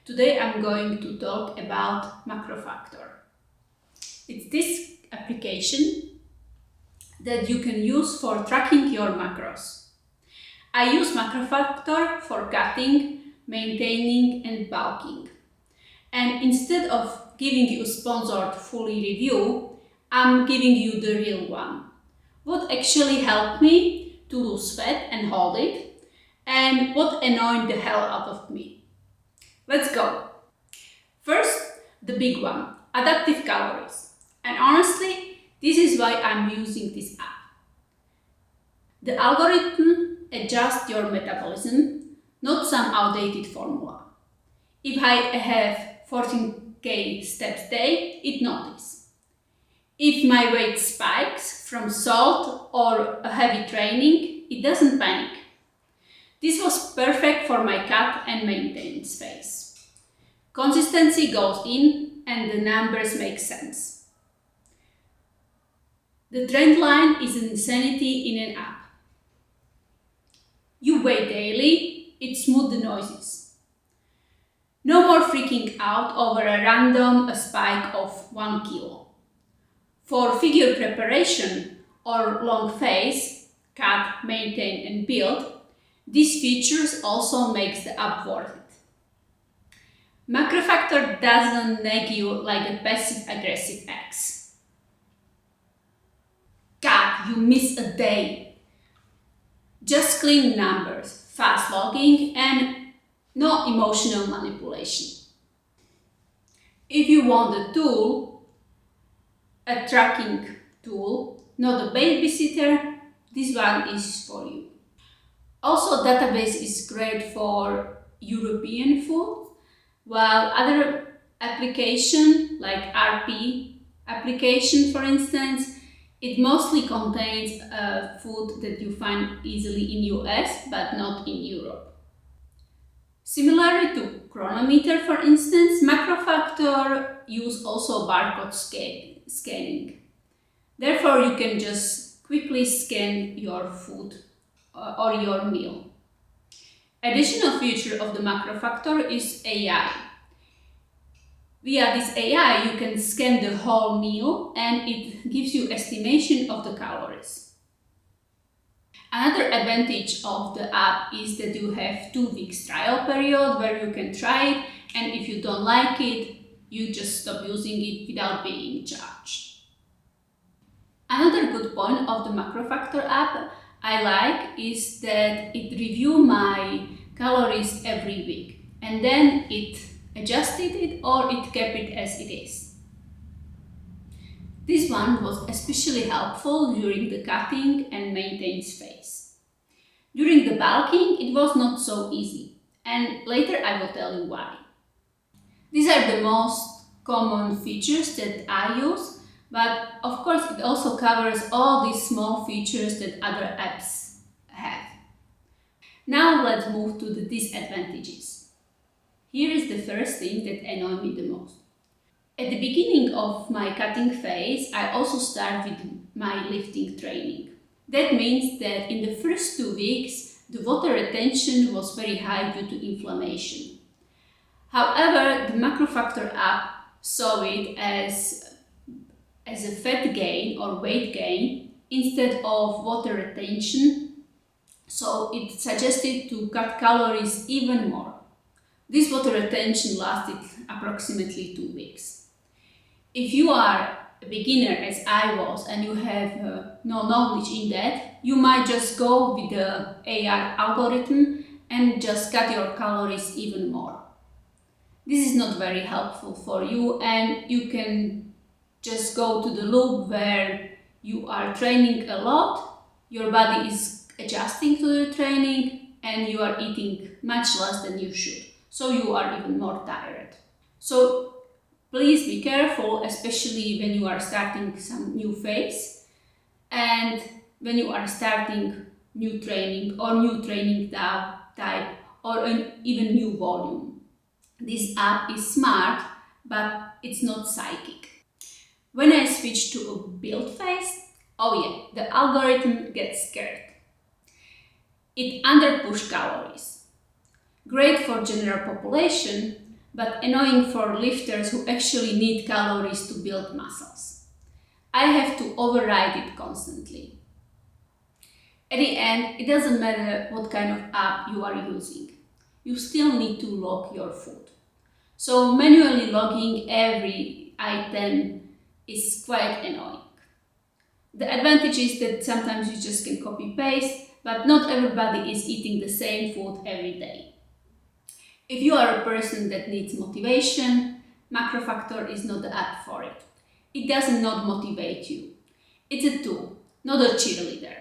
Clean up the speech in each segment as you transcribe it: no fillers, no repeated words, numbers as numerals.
Today I'm going to talk about Macrofactor. It's this application that you can use for tracking your macros. I use Macrofactor for cutting, maintaining and bulking. And instead of giving you a sponsored fully review, I'm giving you the real one. What actually helped me to lose fat and hold it, and what annoyed the hell out of me. Let's go. First, the big one, adaptive calories. And honestly, this is why I'm using this app. The algorithm adjusts your metabolism, not some outdated formula. If I have 14k steps a day, it notices. If my weight spikes from salt or a heavy training, it doesn't panic. This was perfect for my cut and maintenance phase. Consistency goes in and the numbers make sense. The trend line is insanity in an app. You weigh daily, it smooths the noises. No more freaking out over a random spike of 1 kilo. For figure preparation or long phase, cut, maintain and build, these features also makes the app worth it. Macrofactor doesn't nag you like a passive-aggressive ex. Cut, you miss a day. Just clean numbers, fast logging and no emotional manipulation. If you want a tool, a tracking tool, not a babysitter, this one is for you. Also, database is great for European food, while other application like RP application, for instance, it mostly contains food that you find easily in US but not in Europe. Similarly to chronometer, for instance, Macrofactor use also barcode scanning. Therefore, you can just quickly scan your food or your meal. Additional feature of the Macrofactor is AI. Via this AI, you can scan the whole meal and it gives you estimation of the calories. Another advantage of the app is that you have 2 weeks trial period where you can try it, and if you don't like it, you just stop using it without being charged. Another good point of the Macrofactor app I like is that it reviews my calories every week and then it adjusted it or it kept it as it is. This one was especially helpful during the cutting and maintenance phase. During the bulking, it was not so easy, and later I will tell you why. These are the most common features that I use, but of course it also covers all these small features that other apps have. Now let's move to the disadvantages. Here is the first thing that annoyed me the most. At the beginning of my cutting phase, I also start with my lifting training. That means that in the first 2 weeks, the water retention was very high due to inflammation. However, the Macrofactor app saw it as a fat gain or weight gain instead of water retention, so it suggested to cut calories even more. This water retention lasted approximately 2 weeks. If you are a beginner as I was and you have no knowledge in that, you might just go with the AI algorithm and just cut your calories even more. This is not very helpful for you, and you can just go to the loop where you are training a lot, your body is adjusting to the training and you are eating much less than you should. So you are even more tired. So please be careful, especially when you are starting some new phase and when you are starting new training or new training type or even new volume. This app is smart, but it's not psychic. When I switch to a build phase, oh yeah, the algorithm gets scared. It underpushes calories. Great for general population, but annoying for lifters who actually need calories to build muscles. I have to override it constantly. At the end, it doesn't matter what kind of app you are using. You still need to log your food. So manually logging every item is quite annoying. The advantage is that sometimes you just can copy paste, but not everybody is eating the same food every day. If you are a person that needs motivation, Macrofactor is not the app for it. It does not motivate you. It's a tool, not a cheerleader.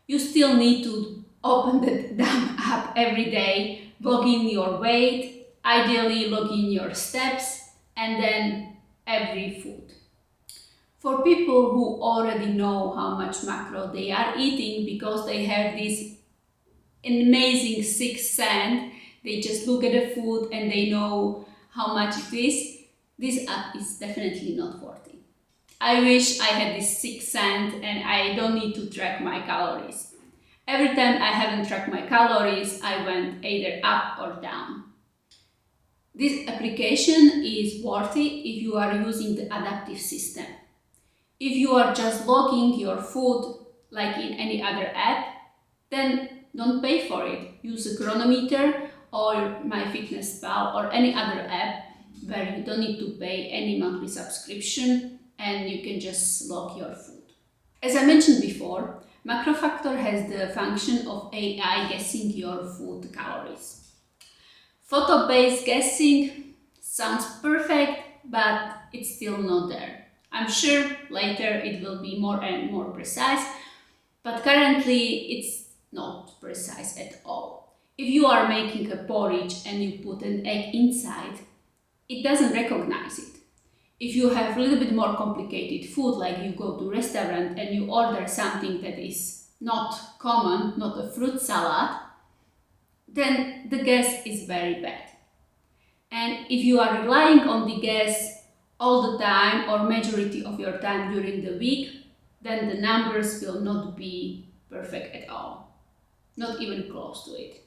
You still need to open the damn app every day, log in your weight, ideally log in your steps, and then every food. For people who already know how much macro they are eating because they have this amazing sixth sense, they just look at the food and they know how much it is, this app is definitely not worth it. I wish I had this sixth sense and I don't need to track my calories. Every time I haven't tracked my calories, I went either up or down. This application is worth it if you are using the adaptive system. If you are just logging your food like in any other app, then don't pay for it. Use a chronometer or MyFitnessPal or any other app where you don't need to pay any monthly subscription and you can just log your food. As I mentioned before, Macrofactor has the function of AI guessing your food calories. Photo-based guessing sounds perfect, but it's still not there. I'm sure later it will be more and more precise, but currently it's not precise at all. If you are making a porridge and you put an egg inside, it doesn't recognize it. If you have a little bit more complicated food, like you go to a restaurant and you order something that is not common, not a fruit salad, then the guess is very bad. And if you are relying on the guess all the time or majority of your time during the week, then the numbers will not be perfect at all, not even close to it.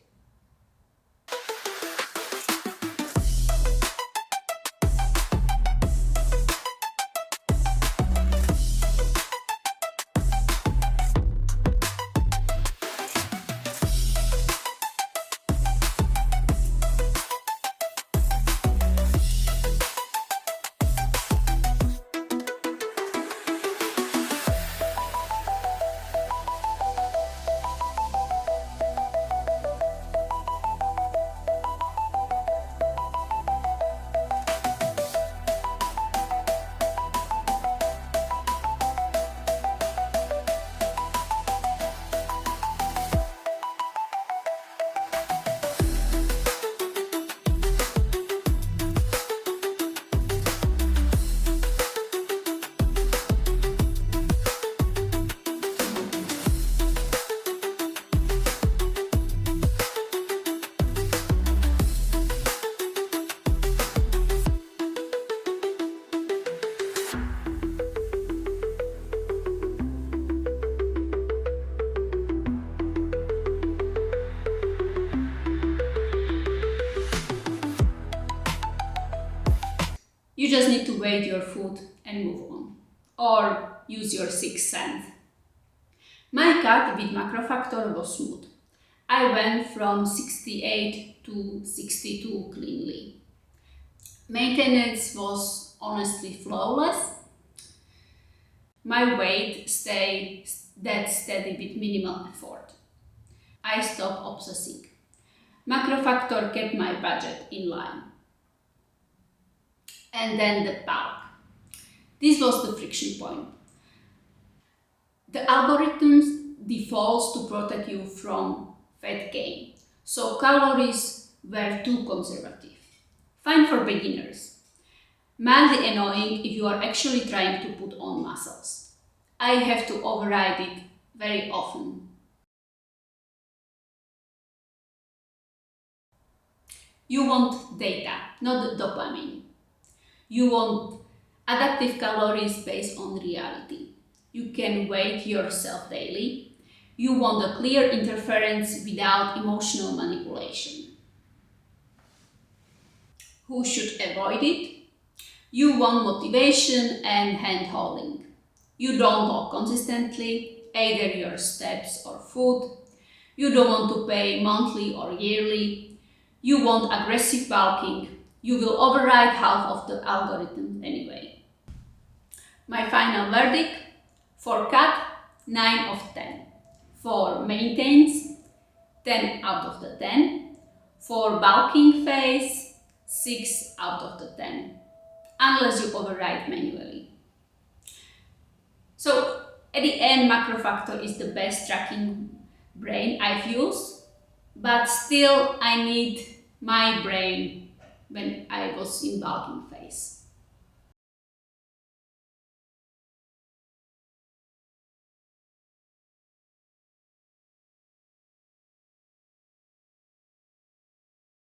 You just need to weigh your food and move on, or use your sixth sense. My cut with Macrofactor was smooth. I went from 68 to 62 cleanly. Maintenance was honestly flawless. My weight stayed that steady with minimal effort. I stopped obsessing. Macrofactor kept my budget in line. And then the bulk. This was the friction point. The algorithms defaults to protect you from fat gain, so calories were too conservative. Fine for beginners. Mildly annoying if you are actually trying to put on muscles. I have to override it very often. You want data, not the dopamine. You want adaptive calories based on reality. You can weigh yourself daily. You want a clear interference without emotional manipulation. who should avoid it? You want motivation and hand-holding. You don't walk consistently, either your steps or foot. You don't want to pay monthly or yearly. You want aggressive bulking. You will override half of the algorithm anyway. My final verdict: for cut, 9 of 10. For maintains, 10 out of the 10. For bulking phase, 6 out of the 10. Unless you override manually. So at the end, Macrofactor is the best tracking brain I've used, but still I need my brain when I was in bulking phase.